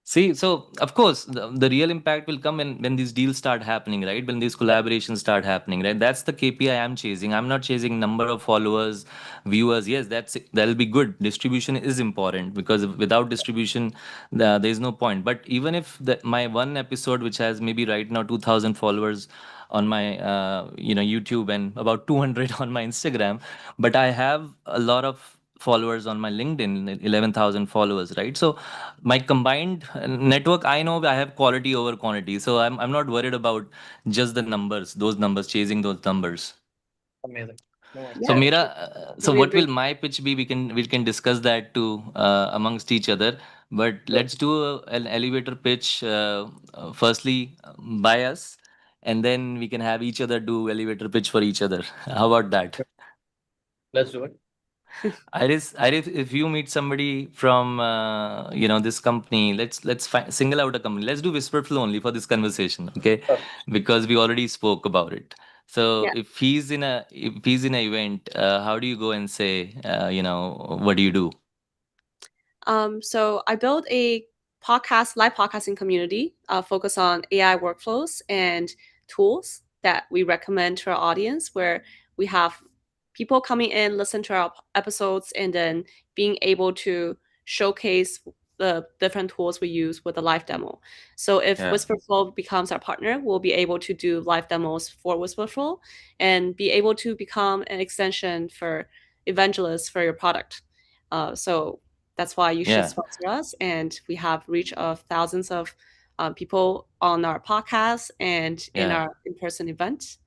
See, so of course, the real impact will come when these deals start happening, right? When these Yeah, collaborations start happening, right? That's the KPI I'm chasing. I'm not chasing number of followers, viewers. Yes, that'll be good. Distribution is important because without distribution, there's no point. But even if my one episode, which has maybe right now 2,000 followers on my YouTube and about 200 on my Instagram, but I have a lot of followers on my LinkedIn, 11,000 followers, right? So my combined network, I know I have quality over quantity, so I'm not worried about just the numbers, those numbers, chasing those numbers. amazing. No worries. So Yeah. Mira, No, so we what agree. will my pitch be? We can discuss that too amongst each other. But Sure. let's do an elevator pitch. Firstly, by us, and then we can have each other do elevator pitch for each other. How about that? Let's do it. Iris, if you meet somebody from this company, single out a company. Let's do Whisper Flow only for this conversation, okay? Sure. Because we already spoke about it. So Yeah. if he's in a event, how do you go and say, what do you do? So I built a live podcasting community focused on AI workflows and tools that we recommend to our audience, where we have people coming in, listen to our episodes, and then being able to showcase the different tools we use with a live demo. So if Yeah, Whisperflow becomes our partner, we'll be able to do live demos for Whisperflow and be able to become an extension for evangelists for your product. So that's why you should yeah, sponsor us. And we have reach of thousands of people on our podcast and in yeah, our in-person event.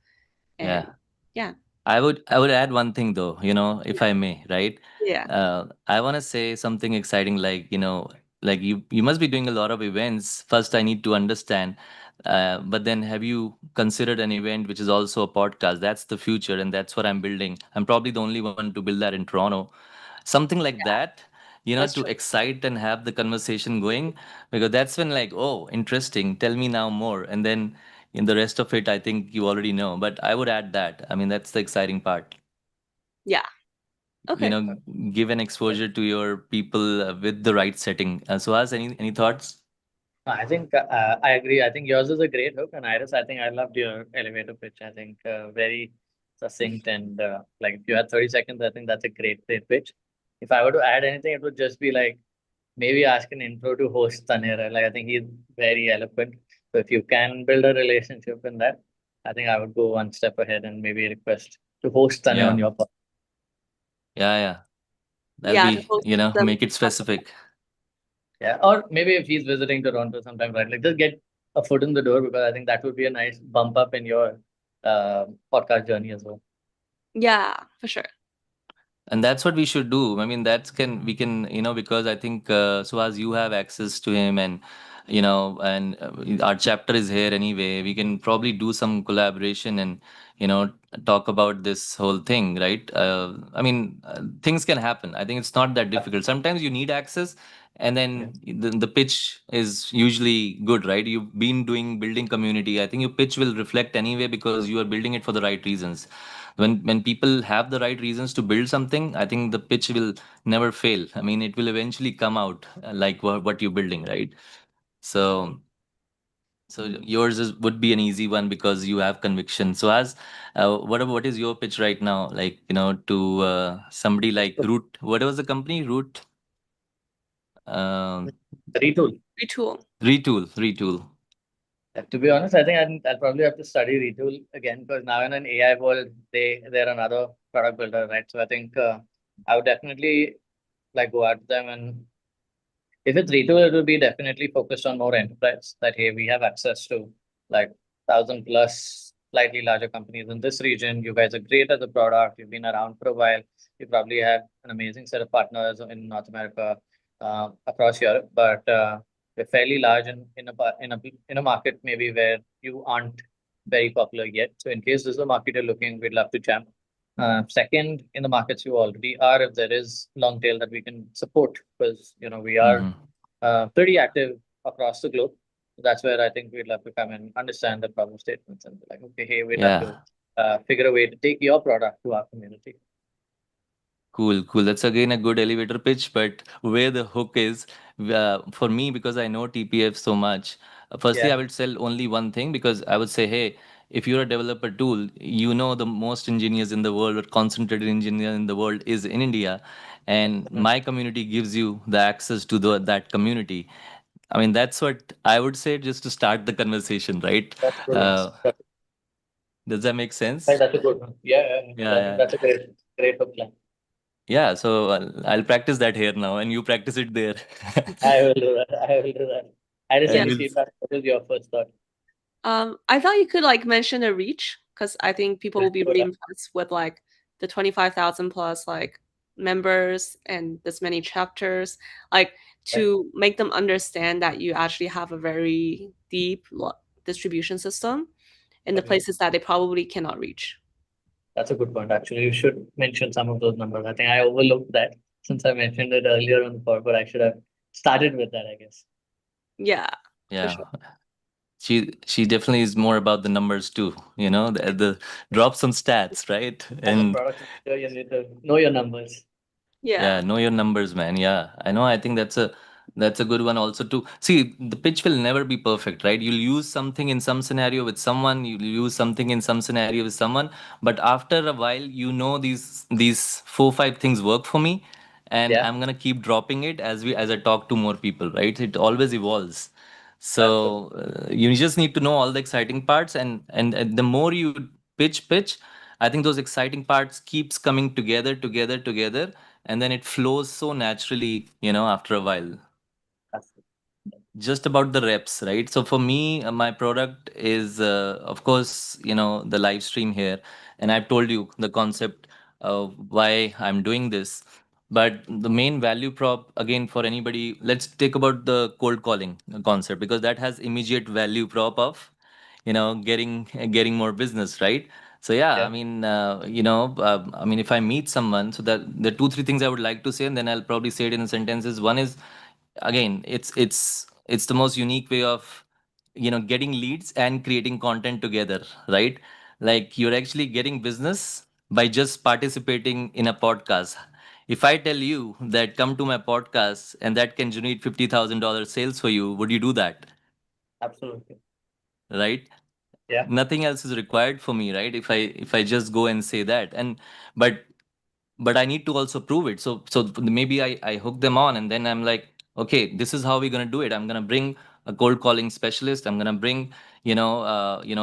yeah. And yeah, I would add one thing though, if yeah, I may, right? yeah, I want to say something exciting, like like you must be doing a lot of events. First, I need to understand. But then, have you considered an event which is also a podcast? That's the future, and that's what I'm building. I'm probably the only one to build that in Toronto. Something like that, that's to true. excite and have the conversation going, because that's when, like, oh, interesting, tell me now more. And then in the rest of it, I think you already know, but I would add that. I mean, that's the exciting part. Yeah. you Okay. know Give an exposure to your people with the right setting. So as any thoughts? I think I agree. I think yours is a great hook, and Iris, I think I loved your elevator pitch. I think very succinct and like if you had 30 seconds, I think that's a great pitch. If I were to add anything, it would just be like maybe ask an intro to host Tanera. Like I think he's very eloquent. So if you can build a relationship in that, I think I would go one step ahead and maybe request to host Tanera on Yeah, your podcast. yeah. That'll Yeah, to be, host them. make it specific. Yeah. Or maybe if he's visiting Toronto sometime, right? Like just get a foot in the door because I think that would be a nice bump up in your podcast journey as well. Yeah, for sure. And that's what we should do. I mean, that's can we can, because I think, so as you have access to him, and our chapter is here anyway, we can probably do some collaboration and talk about this whole thing, right? I mean, things can happen. I think it's not that difficult. Sometimes you need access, and then Yes. the pitch is usually good, right? You've been doing building community. I think your pitch will reflect anyway because you are building it for the right reasons. When people have the right reasons to build something, I think the pitch will never fail. I mean, it will eventually come out, like what you're building, right? So So yours is would be an easy one because you have conviction. So as what is your pitch right now? Like, to somebody like Root. What was the company? Root. Um, Retool. Retool. Retool. To be honest, I think I'll probably have to study Retool again because now in an AI world, they're another product builder, right? So I think I would definitely like go out to them, and if it's retail, it will be definitely focused on more enterprise. That hey, we have access to like 1,000 plus slightly larger companies in this region. You guys are great at the product. You've been around for a while. You probably have an amazing set of partners in North America, across Europe. But we're fairly large in a market maybe where you aren't very popular yet. So in case this is a market you're looking, we'd love to jump. Second, in the markets you already are, if there is long tail that we can support, because we are Mm-hmm. pretty active across the globe. That's where I think we'd love to come and understand the problem statements and be like, okay, hey, we'd love to Yeah. figure a way to take your product to our community. Cool, cool. That's again a good elevator pitch, but where the hook is, for me, because I know TPF so much, firstly, Yeah, I would sell only one thing because I would say, hey, if you're a developer tool, the most engineers in the world or concentrated engineer in the world is in India, and mhm. my community gives you the access to that community. I mean, that's what I would say just to start the conversation, right? That's brilliant. Uh, does that make sense? That's a good one. Yeah, yeah, yeah. Yeah, That's yeah. that's a great hook line. Yeah, so I'll practice that here now, and you practice it there. I will do that. I will do that. I just Yeah. And any we'll feedback. What is your first thought? I thought you could like mention a reach because I think people will be Oh, really yeah, impressed with like the 25,000 plus like members and this many chapters, like right. to make them understand that you actually have a very deep distribution system in the Okay. places that they probably cannot reach. That's a good point. Actually, you should mention some of those numbers. I think I overlooked that since I mentioned it earlier on the pod, but I should have started with that, I guess. Yeah, for yeah, sure. she definitely is more about the numbers too. The drop some stats, right? As a And product manager, you need to know your numbers. Yeah. yeah, know your numbers, man. Yeah, I know. I think that's a good one also to see. The pitch will never be perfect, right? You'll use something in some scenario with someone, you'll use something in some scenario with someone, but after a while, these 4 5 things work for me, and Yeah, I'm gonna keep dropping it as I talk to more people, right? It always evolves. that's true. So you just need to know all the exciting parts, and the more you pitch, I think those exciting parts keeps coming together, and then it flows so naturally, after a while. That's true. Just about the reps, right? So for me, my product is, of course, the live stream here, and I've told you the concept of why I'm doing this. But the main value prop, again, for anybody, let's take about the cold calling concept because that has immediate value prop of, getting more business, right? So yeah, I Yeah, mean, I mean, if I meet someone, so that the 2 3 things I would like to say, and then I'll probably say it in sentences. One is, again, it's the most unique way of getting leads and creating content together, right? Like, you're actually getting business by just participating in a podcast. If I tell you that come to my podcast and that can generate $50,000 sales for you, would you do that? absolutely. Right? Yeah, Nothing else is required for me, right? If I just go and say that. But I need to also prove it. So maybe I hook them on, and then I'm like, okay, this is how we're gonna do it. I'm gonna bring a cold calling specialist. I'm gonna bring,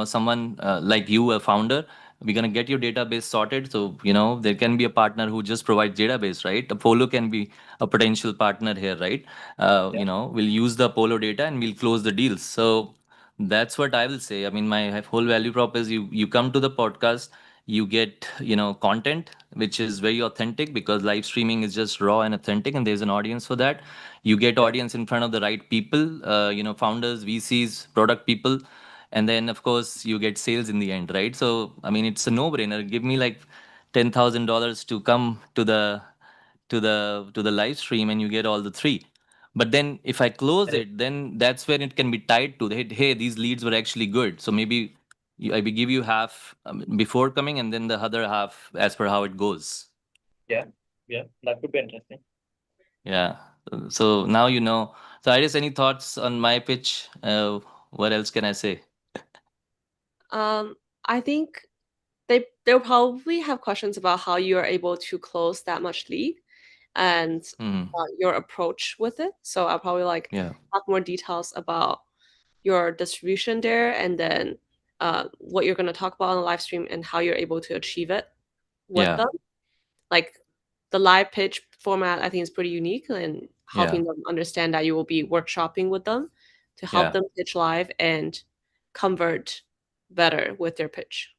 someone like you, a founder. We're gonna get your database sorted. So there can be a partner who just provides database, right? Apollo can be a potential partner here, right? yeah, We'll use the Apollo data and we'll close the deals. So that's what I will say. I mean, my whole value prop is you come to the podcast, you get content which is very authentic because live streaming is just raw and authentic, and there's an audience for that. You get yeah, audience in front of the right people, founders, VCs, product people, and then of course you get sales in the end, right? So I mean, it's a no-brainer. Give me like $10,000 to come to the live stream, and you get all the three. But then if I close very- it, then that's where it can be tied to the, hey, these leads were actually good. So maybe I will give you half before coming, and then the other half as per how it goes. yeah, yeah. That could be interesting. Yeah. So now you know. So, Iris, any thoughts on my pitch? What else can I say? I think they'll probably have questions about how you are able to close that much lead and Hmm. your approach with it. So I'll probably like Yeah. have more details about your distribution there, and then what you're going to talk about on the live stream and how you're able to achieve it with Yeah. them. Like the live pitch format, I think is pretty unique in Yeah. helping them understand that you will be workshopping with them to help Yeah. them pitch live and convert better with their pitch.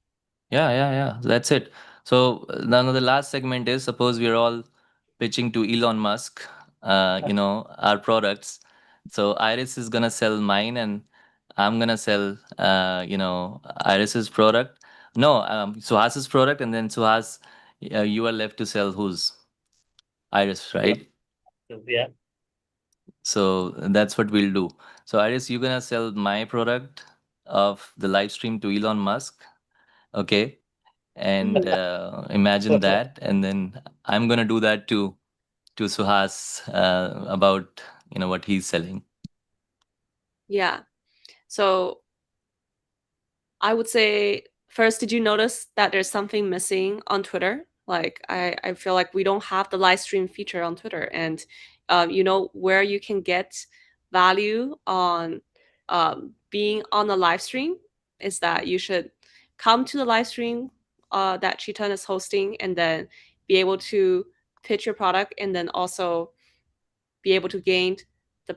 Yeah, yeah, yeah. That's it. So now the last segment is, suppose we're all pitching to Elon Musk, our products. So Iris is gonna sell mine, and I'm gonna sell, Iris's product. No, Suhas's product, and then Suhas, you are left to sell whose? Iris, Sure. right? So, yeah. So that's what we'll do. So Iris, you're gonna sell my product of the live stream to Elon Musk. Okay, and Mhm. imagine that, and then I'm gonna do that to Suhas, about what he's selling. Yeah. So I would say first, did you notice that there's something missing on Twitter? Like I feel like we don't have the live stream feature on Twitter, and where you can get value on being on the live stream is that you should come to the live stream that Chiton is hosting, and then be able to pitch your product, and then also be able to gain the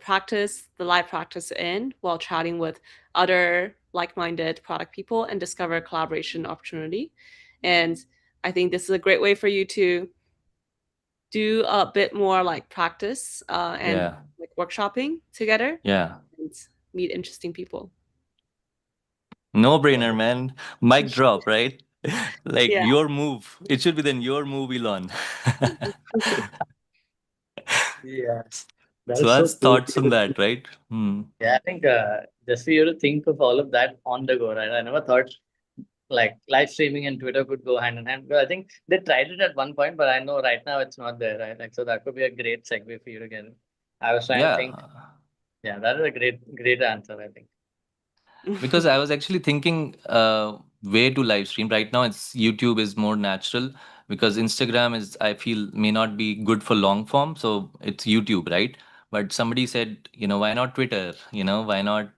live practice in while chatting with other like-minded product people and discover collaboration opportunity. And I think this is a great way for you to do a bit more like practice and Yeah, like workshopping together yeah. and meet interesting people. No Yeah. brainer, man. Mic drop, right? Like Yeah. your move. It should be then your move, Elon. Yeah. That So is so that's cool. thoughts on that, right? Hmm. Yeah, I think just for you to think of all of that on the go, right? I never thought like live streaming and Twitter could go hand in hand. But I think they tried it at one point, but I know right now it's not there, right? Like, so that could be a great segue for you to get in. I was trying to think. Yeah. Yeah, that is a great answer, I think. Because I was actually thinking, way to live stream. Right now, it's YouTube is more natural because Instagram is, I feel, may not be good for long form. So it's YouTube, right? But somebody said, why not Twitter? Why not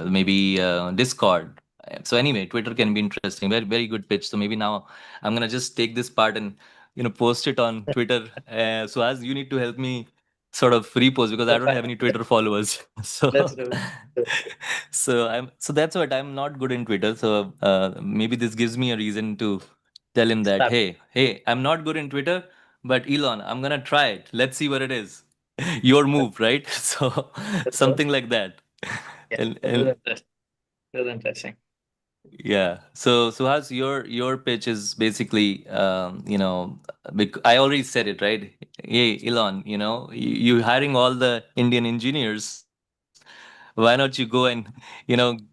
maybe Discord? So anyway, Twitter can be interesting. Very, very good pitch. So maybe now I'm gonna just take this part and post it on Twitter. So as you need to help me sort of repost because I don't have any Twitter followers. Let's So do it. so that's what I'm not good in Twitter. So maybe this gives me a reason to tell him that, Start. hey, I'm not good in Twitter, but Elon, I'm gonna try it. Let's see what it is. Your move, right? So Let's do it. something like that. Yeah, this is And interesting. This is interesting. yeah. So Suhas, your pitch is basically, I already said it, right? Hey, Elon, you hiring all the Indian engineers. Why not you go and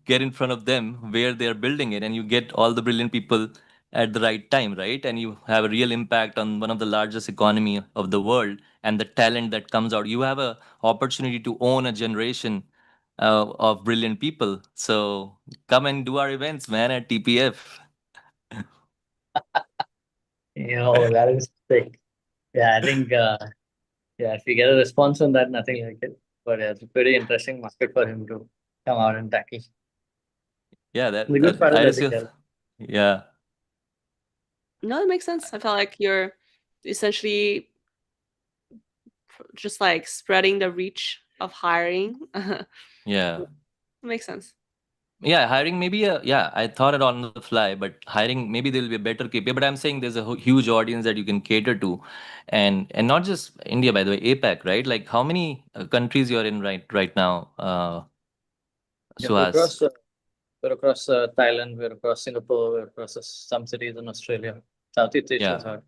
get in front of them where they are building it, and you get all the brilliant people at the right time, right? And you have a real impact on one of the largest economy of the world, and the talent that comes out. You have a opportunity to own a generation of brilliant people. So come and do our events, man, at TPF. That is sick. Yeah, I think yeah, if we get a response on that, nothing like it. But yeah, it's a pretty interesting market for him to come out and tackle. Yeah, The that good that part is, I I just think, feel, yeah, No, that makes sense. I felt like you're essentially just like spreading the reach of hiring. yeah. Makes sense. Yeah, hiring maybe I thought it on the fly, but hiring maybe there'll be a better KPI. But I'm saying there's a huge audience that you can cater to, and not just India, by the way, APAC, right? Like how many countries you're in right now, yeah, we're Suhas? across, Thailand, we're across Singapore, we're across some cities in Australia, Southeast Asia, Yeah, sorry.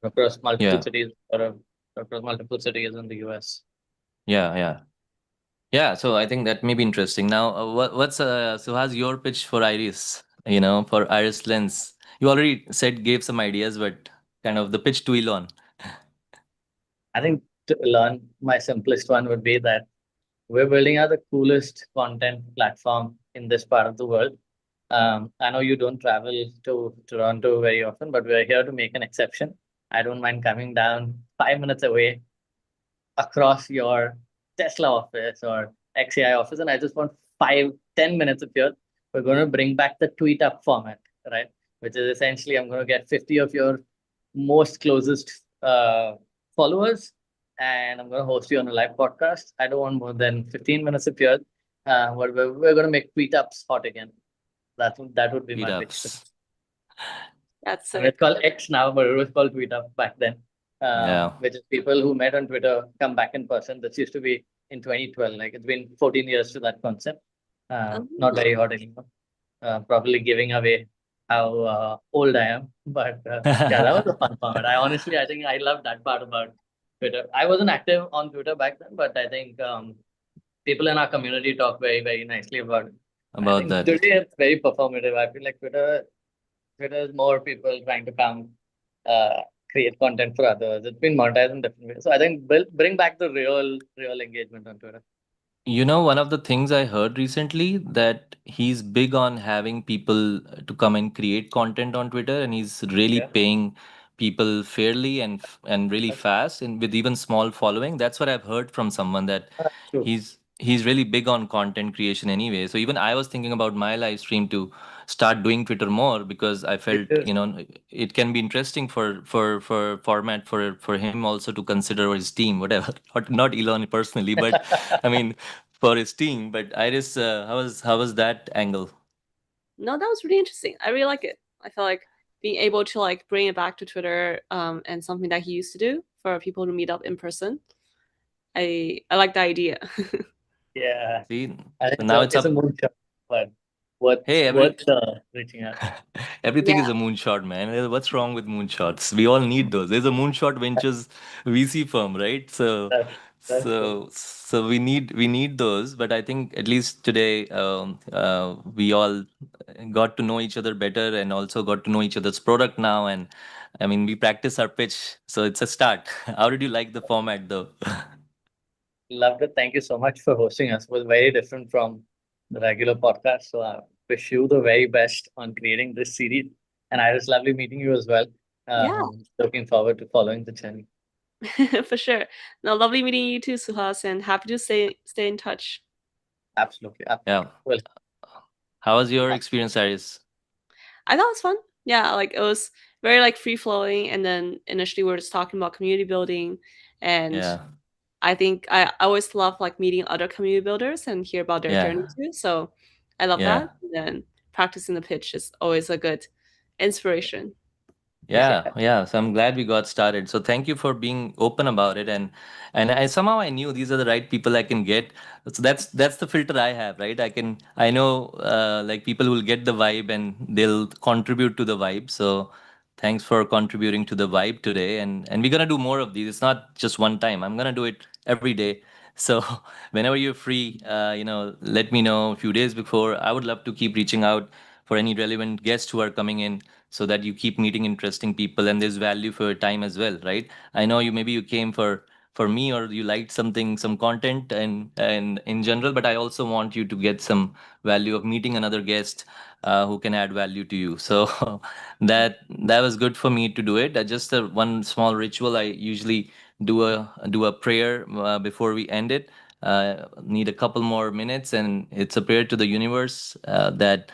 We're across multiple yeah, cities, across multiple cities in the US. yeah, yeah, yeah. So I think that may be interesting. Now, what's Suhas your pitch for Iris? For Iris Lens, you already said gave some ideas, but kind of the pitch to Elon. I think to learn, my simplest one would be that we're building out the coolest content platform in this part of the world. I know you don't travel to Toronto very often, but we're here to make an exception. I don't mind coming down 5 minutes away across your Tesla office or XAI office, and I just want 5, 10 minutes of yours. We're going to bring back the tweet up format, right? Which is essentially I'm going to get 50 of your most closest followers, and I'm going to host you on a live podcast. I don't want more than 15 minutes of yours. But we're going to make tweet ups hot again. That would be my pitch. Meetups. That's I mean, it's sick. called X now, but it was called Twitter back then. Yeah. Which is people who met on Twitter come back in person. This used to be in 2012. Like it's been 14 years to that concept. Not very Oh. hot anymore. Probably giving away how old I am. But yeah, that was a fun format. I think I love that part about Twitter. I wasn't active on Twitter back then, but I think people in our community talk very, very nicely about it. I About think that. today it's very performative. I feel like Twitter is more people trying to come uh, create content for others. It's been monetized in different ways. So I think bring back the real engagement on Twitter. You know, one of the things I heard recently that he's big on having people to come and create content on Twitter, and he's really Yeah, paying people fairly and really that's, fast, and with even small following. That's what I've heard from someone that that's true. he's really big on content creation anyway. So even I was thinking about my live stream to start doing Twitter more because I It felt, is. it can be interesting for format for him also to consider his team, whatever. Not Elon personally, but I mean for his team. But Iris, how was that angle? No, that was really interesting. I really like it. I feel like being able to like bring it back to Twitter, and something that he used to do for people to meet up in person. I like the idea. Yeah, See, I think so now it's it's a up. moonshot, but worth Hey, worth reaching out. everything is Yeah. a moonshot, man. What's wrong with moonshots? We all need those. There's a Moonshot Ventures VC firm, right? So, That's that's true. we need those. But I think at least today, we all got to know each other better and also got to know each other's product now. And I mean, we practice our pitch, so it's a start. How did you like the format, though? Loved it. Thank you so much for hosting us. It was very different from the regular podcast. So I wish you the very best on creating this series. And I was lovely meeting you as well. Yeah. Looking forward to following the journey. For sure. No, lovely meeting you too, Suhas, and happy to stay in touch. Absolutely. Yeah. Well, How was your experience, Iris? I thought it was fun. Yeah, like it was very like free flowing, and then initially we were just talking about community building, and Yeah. I think I always love like meeting other community builders and hear about their Yeah. journey too. So I love that. Yeah. And then practicing the pitch is always a good inspiration. Yeah, yeah, yeah. So I'm glad we got started. So thank you for being open about it, and I somehow I knew these are the right people I can get. So that's the filter I have, right? I know like people will get the vibe and they'll contribute to the vibe. So thanks for contributing to the vibe today, and we're gonna do more of these. It's not just one time. I'm gonna do it every day. So whenever you're free, let me know a few days before. I would love to keep reaching out for any relevant guests who are coming in so that you keep meeting interesting people and there's value for your time as well, right? I know you came for me or you liked some content and in general, but I also want you to get some value of meeting another guest who can add value to you. So that was good for me to do it. Just a one small ritual. I usually do a prayer before we end it. Need a couple more minutes, and it's a prayer to the universe that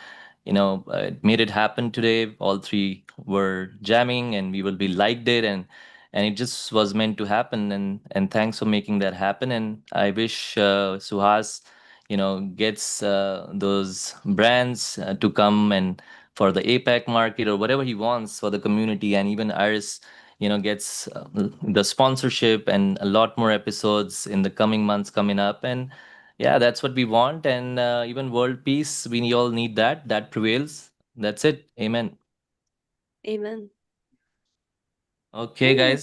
it made it happen today. All three were jamming and we will be liked it, and it just was meant to happen, and thanks for making that happen. And I wish Suhas gets those brands to come and for the APAC market or whatever he wants for the community, and even Iris gets the sponsorship and a lot more episodes in the coming months coming up. And yeah, that's what we want. And even world peace, we all need that prevails. That's it. Amen. Amen. Okay, guys.